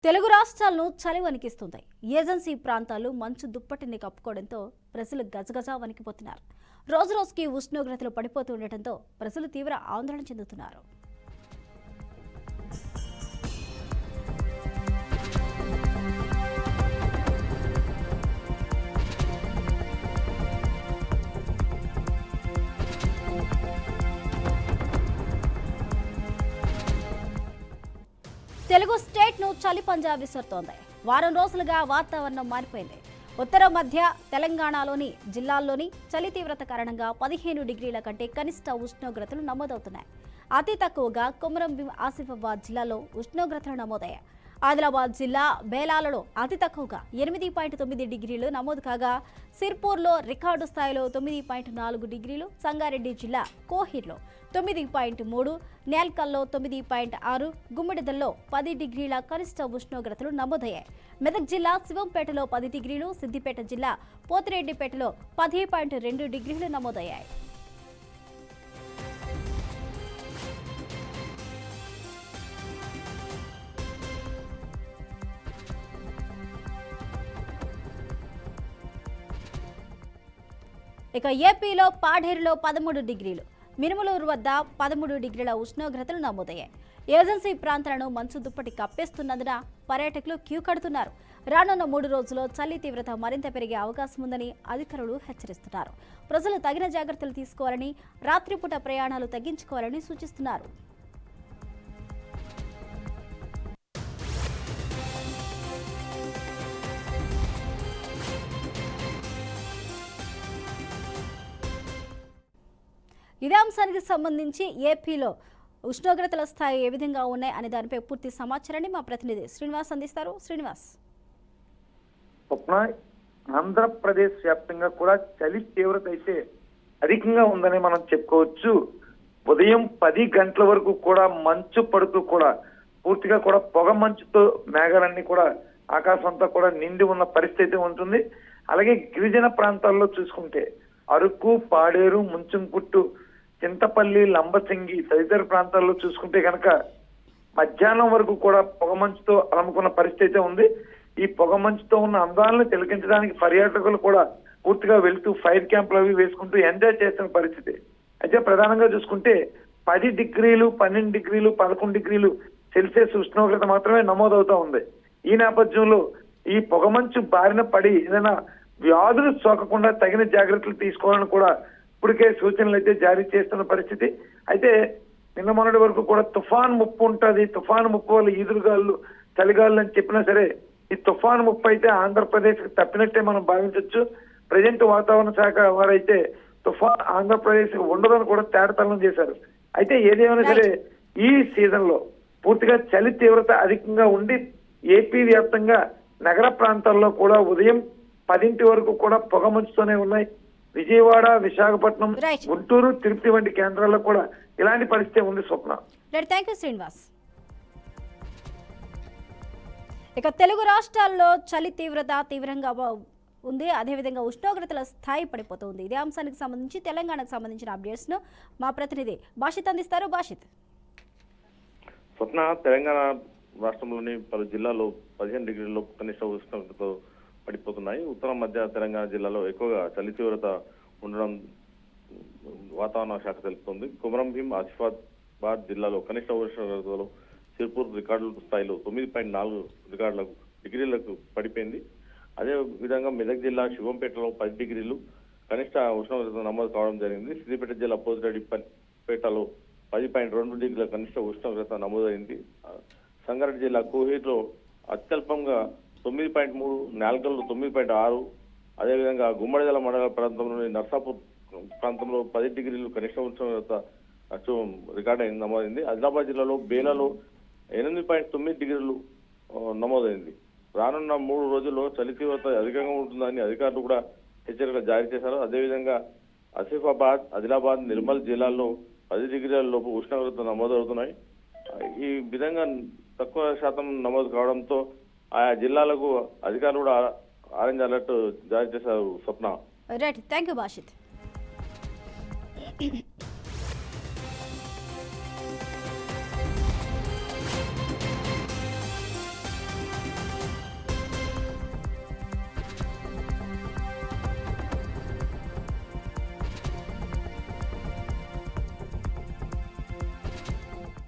తెలుగు రాష్ట్రాలను చలి వణికిస్తుంది. ఏజెన్సీ ప్రాంతాలు మంచు దుప్పటిని కప్పుకోవడంతో ప్రజలు గజగజ వణికిపోతున్నారు. రోజురోజుకి ఉష్ణోగ్రతలు పడిపోతూ ఉండటంతో ప్రజలు తీవ్ర ఆందోళన చెందుతున్నారు. తెలుగు స్టేట్ను చలి పంజా విసురుతోంది. వారం రోజులుగా వాతావరణం మారిపోయింది. ఉత్తర మధ్య తెలంగాణలోని జిల్లాల్లోని చలి తీవ్రత కారణంగా 15 డిగ్రీల కంటే కనిష్ట ఉష్ణోగ్రతలు నమోదవుతున్నాయి. అతి తక్కువగా కొమరంభీం ఆసిఫాబాద్ జిల్లాలో ఉష్ణోగ్రతలు నమోదయ్యాయి. ఆదిలాబాద్ జిల్లా బేలాలలో అతి తక్కువగా 8.9 డిగ్రీలు నమోదు కాగా సిర్పూర్లో రికార్డు స్థాయిలో 9.4 డిగ్రీలు, సంగారెడ్డి జిల్లా కోహిర్లో 9.3, నేల్కల్లో 9.6, గుమ్మిడిదల్లో 10 డిగ్రీల కనిష్ట ఉష్ణోగ్రతలు నమోదయ్యాయి. మెదక్ జిల్లా శివంపేటలో 10 డిగ్రీలు, సిద్దిపేట జిల్లా పోతిరెడ్డిపేటలో 10.2 డిగ్రీలు నమోదయ్యాయి. ఇక ఏపీలో పాడేరులో 13 డిగ్రీలు, మినుములూరు వద్ద 13 డిగ్రీల ఉష్ణోగ్రతలు నమోదయ్యాయి. ఏజెన్సీ ప్రాంతాలను మంచు దుప్పటి కప్పేస్తున్నందున పర్యాటకులు క్యూ కడుతున్నారు. రానున్న 3 రోజుల్లో చలి తీవ్రత మరింత పెరిగే అవకాశం ఉందని అధికారులు హెచ్చరిస్తున్నారు. ప్రజలు తగిన జాగ్రత్తలు తీసుకోవాలని, రాత్రిపూట ప్రయాణాలు తగ్గించుకోవాలని సూచిస్తున్నారు. ఇదే అంశానికి సంబంధించి ఏపీలో ఉష్ణోగ్రతల స్థాయి ఏ విధంగా ఉన్నాయి అనే దానిపై పూర్తి సమాచారాన్ని మా ప్రతినిధి శ్రీనివాస్ అందిస్తారు. శ్రీనివాస్, ఆంధ్రప్రదేశ్ వ్యాప్తంగా కూడా చలి తీవ్రత అయితే అధికంగా ఉందని మనం చెప్పుకోవచ్చు. ఉదయం 10 గంటల వరకు కూడా మంచు పడుతూ కూడా పూర్తిగా కూడా పొగ మంచుతో మేఘాలన్నీ కూడా ఆకాశం అంతా కూడా నిండి ఉన్న పరిస్థితి ఉంటుంది. అలాగే గిరిజన ప్రాంతాల్లో చూసుకుంటే అరకు, పాడేరు, ముంచంపుట్టు, చింతపల్లి, లంబసింగి తదితర ప్రాంతాల్లో చూసుకుంటే కనుక మధ్యాహ్నం వరకు కూడా పొగమంచుతో అలముకున్న పరిస్థితి ఉంది. ఈ పొగమంచుతో ఉన్న అందాలను తిలకించడానికి పర్యాటకులు కూడా పూర్తిగా వెళ్తూ ఫైర్ క్యాంపులు అవి వేసుకుంటూ ఎంజాయ్ చేస్తున్న పరిస్థితి. అయితే ప్రధానంగా చూసుకుంటే 10 డిగ్రీలు, 12 డిగ్రీలు, 11 డిగ్రీలు సెల్సియస్ ఉష్ణోగ్రత మాత్రమే నమోదవుతా ఉంది. ఈ నేపథ్యంలో ఈ పొగమంచు బారిన పడి ఏదైనా వ్యాధులు సోకకుండా తగిన జాగ్రత్తలు తీసుకోవాలని కూడా ఇప్పటికే సూచనలు అయితే జారీ చేస్తున్న పరిస్థితి. అయితే నిన్న మొన్నటి వరకు కూడా తుఫాన్ ముప్పు ఉంటుంది, తుఫాను ముప్పు వల్ల ఈదురుగాళ్ళు, చలిగాళ్ళు అని చెప్పినా సరే ఈ తుఫాను ముప్పు అయితే ఆంధ్రప్రదేశ్ కి తప్పినట్టే మనం భావించవచ్చు. ప్రజెంట్ వాతావరణ శాఖ వారైతే తుఫాన్ ఆంధ్రప్రదేశ్ ఉండదని కూడా తేటతల్లం చేశారు. అయితే ఏదేమైనా సరే ఈ సీజన్ లో పూర్తిగా చలి తీవ్రత అధికంగా ఉండి ఏపీ వ్యాప్తంగా నగర ప్రాంతాల్లో కూడా ఉదయం 10 వరకు కూడా పొగ మంచుతూనే ఉన్నాయి. విజయవాడ, విశాఖపట్నం, గుంటూరు, తిరుపతి వంటి కేంద్రాల్లో కూడా ఇలాంటి పరిస్థితి ఉంది. స్వప్న, శ్రీనివాస్. ఇక తెలుగు రాష్ట్రాల్లో చలి తీవ్రంగా ఉంది. అదేవిధంగా ఉష్ణోగ్రతల స్థాయి పడిపోతుంది. ఇదే అంశానికి సంబంధించి తెలంగాణకు సంబంధించిన అప్డేట్స్ ను మా ప్రతినిధి బాషిత్ అందిస్తారు. బాషిత్, స్వప్న, తెలంగాణ రాష్ట్రంలోని పలు జిల్లాల్లో 15 డిగ్రీల్లో కనిష్ట ఉష్ణోగ్రతతో పడిపోతున్నాయి. ఉత్తర మధ్య తెలంగాణ జిల్లాలో ఎక్కువగా చలి తీవ్రత ఉండడం వాతావరణ శాఖ తెలుపుతుంది. కొమరంభీం ఆసిఫాబాద్ జిల్లాలో కనిష్ట ఉష్ణోగ్రతలో సిర్పూర్ రికార్డుల స్థాయిలో 9.4 డిగ్రీలకు పడిపోయింది. అదే విధంగా మెదక్ జిల్లా శివంపేటలో 10 డిగ్రీలు కనిష్ట ఉష్ణోగ్రత నమోదు కావడం జరిగింది. సిద్దిపేట జిల్లా పోతిరెడ్డిపేటలో 10.2 డిగ్రీల కనిష్ట ఉష్ణోగ్రత నమోదైంది. సంగారెడ్డి జిల్లా కోహిర్లో అత్యల్పంగా 9.3, నేల్కల్లో 9.6, అదేవిధంగా గుమ్మడిదల మండల ప్రాంతంలోని నర్సాపూర్ ప్రాంతంలో 10 డిగ్రీలు కనిష్ట ఉష్ణోగ్రత రికార్డ్ అయింది, నమోదైంది. ఆదిలాబాద్ జిల్లాలో బేలాలో 8.9 డిగ్రీలు నమోదైంది. రానున్న 3 రోజుల్లో చలి తీవ్రత అధికంగా ఉంటుందని అధికారులు కూడా హెచ్చరికలు జారీ చేశారు. అదేవిధంగా ఆసిఫాబాద్, ఆదిలాబాద్, నిర్మల్ జిల్లాల్లో 10 డిగ్రీల లోపు ఉష్ణోగ్రత నమోదవుతున్నాయి. ఈ విధంగా తక్కువ శాతం నమోదు కావడంతో ఆయా జిల్లాలకు అధికారులు కూడా ఆరెంజ్ అలర్ట్ జారీ చేశారు. స్వప్న, రైట్, థ్యాంక్ యూ బాషిత్.